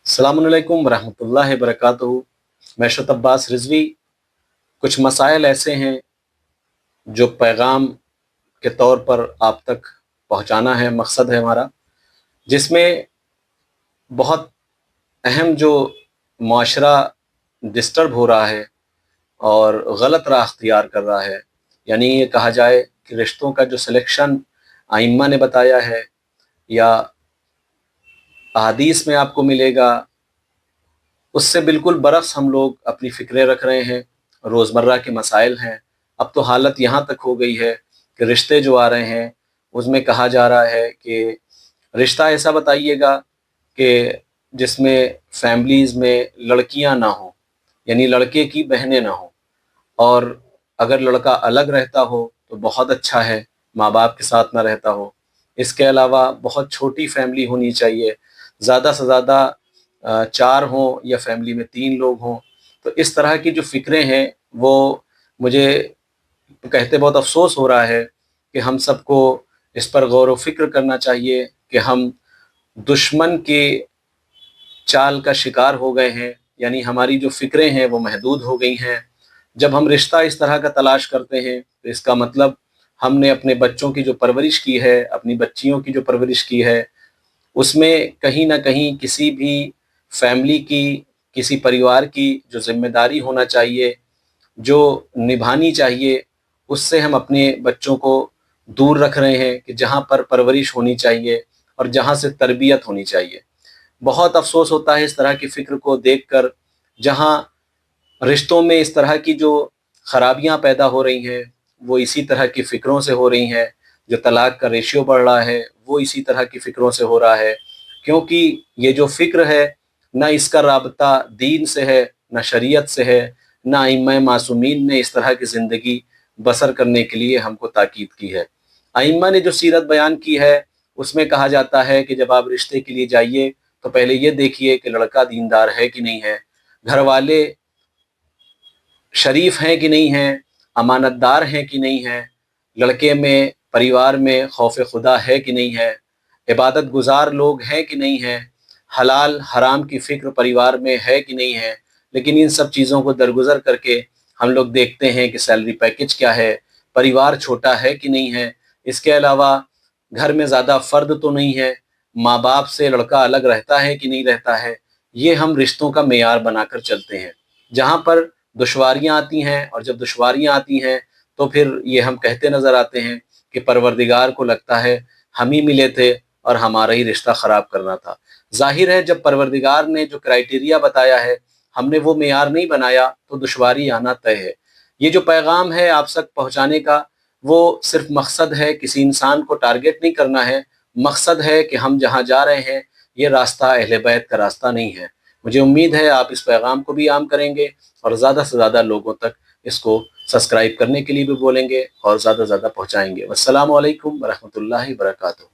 अस्सलामु अलैकुम वरहमतुल्लाहि वबरकातुहू। मैं शुत अब्बास रिजवी। कुछ मसाइल ऐसे हैं जो पैगाम के तौर पर आप तक पहुंचाना है, मकसद है हमारा, जिसमें बहुत अहम जो मुआशरा डिस्टर्ब हो रहा है और गलत राह अख्तियार कर रहा है। यानी ये कहा जाए कि रिश्तों का जो सिलेक्शन आइम्मा ने बताया है या अहादीस में आपको मिलेगा, उससे बिल्कुल बरक्स हम लोग अपनी फ़िक्रें रख रहे हैं। रोज़मर्रा के मसाइल हैं। अब तो हालत यहाँ तक हो गई है कि रिश्ते जो आ रहे हैं उसमें कहा जा रहा है कि रिश्ता ऐसा बताइएगा कि जिसमें फैमिलीज़ में लड़कियाँ ना हों, यानी लड़के की बहनें ना हों। और अगर लड़का अलग रहता हो तो बहुत अच्छा है, माँ बाप के साथ ना रहता हो। इसके अलावा बहुत छोटी फैमिली होनी चाहिए, ज़्यादा से ज़्यादा 4 हों या फैमिली में 3 लोग हों। तो इस तरह की जो फ़िक्रें हैं वो मुझे कहते बहुत अफ़सोस हो रहा है कि हम सबको इस पर गौर व फ़िक्र करना चाहिए कि हम दुश्मन के चाल का शिकार हो गए हैं, यानी हमारी जो फ़िक्रें हैं वो महदूद हो गई हैं। जब हम रिश्ता इस तरह का तलाश करते हैं तो इसका मतलब हमने अपने बच्चों की जो परवरिश की है, अपनी बच्चियों की जो परवरिश की है, उसमें कहीं न कहीं किसी भी फैमिली की, किसी परिवार की जो ज़िम्मेदारी होना चाहिए, जो निभानी चाहिए, उससे हम अपने बच्चों को दूर रख रहे हैं कि जहाँ पर परवरिश होनी चाहिए और जहाँ से तरबियत होनी चाहिए। बहुत अफ़सोस होता है इस तरह की फ़िक्र को देखकर, जहाँ रिश्तों में इस तरह की जो ख़राबियाँ पैदा हो रही हैं, वो इसी तरह की फ़िक्रों से हो रही हैं। जो तलाक़ का रेशियो बढ़ रहा है, वो इसी तरह की फ़िक्रों से हो रहा है। क्योंकि ये जो फ़िक्र है, ना इसका राबता दीन से है, ना शरीयत से है, ना अइम्मा मासूमीन ने इस तरह की ज़िंदगी बसर करने के लिए हमको ताकीद की है। अइम्मा ने जो सीरत बयान की है, उसमें कहा जाता है कि जब आप रिश्ते के लिए जाइए, तो पहले ये देखिए कि लड़का दीनदार है कि नहीं है, घर वाले शरीफ हैं कि नहीं हैं, अमानतदार हैं कि नहीं हैं, लड़के में, परिवार में खौफ खुदा है कि नहीं है, इबादत गुज़ार लोग हैं कि नहीं हैं, हलाल हराम की फ़िक्र परिवार में है कि नहीं है। लेकिन इन सब चीज़ों को दरगुज़र करके हम लोग देखते हैं कि सैलरी पैकेज क्या है, परिवार छोटा है कि नहीं है, इसके अलावा घर में ज़्यादा फ़र्द तो नहीं है, माँ बाप से लड़का अलग रहता है कि नहीं रहता है। ये हम रिश्तों का मेयार बनाकर चलते हैं। जहाँ पर दुश्वारियाँ आती हैं, और जब दुश्वारियाँ आती हैं तो फिर ये हम कहते नज़र आते हैं कि परवरदिगार को लगता है हम ही मिले थे और हमारा ही रिश्ता ख़राब करना था। ज़ाहिर है जब परवरदिगार ने जो क्राइटेरिया बताया है, हमने वो मेयार नहीं बनाया तो दुश्वारी आना तय है। ये जो पैगाम है आप तक पहुँचाने का, वो सिर्फ़ मकसद है, किसी इंसान को टारगेट नहीं करना है। मकसद है कि हम जहाँ जा रहे हैं, ये रास्ता अहले बैत का रास्ता नहीं है। मुझे उम्मीद है आप इस पैगाम को भी आम करेंगे और ज़्यादा से ज़्यादा लोगों तक इसको सब्सक्राइब करने के लिए भी बोलेंगे और ज़्यादा से ज़्यादा पहुँचाएँगे। वस्सलामु अलैकुम वरहमतुल्लाहि वबरकातुहू।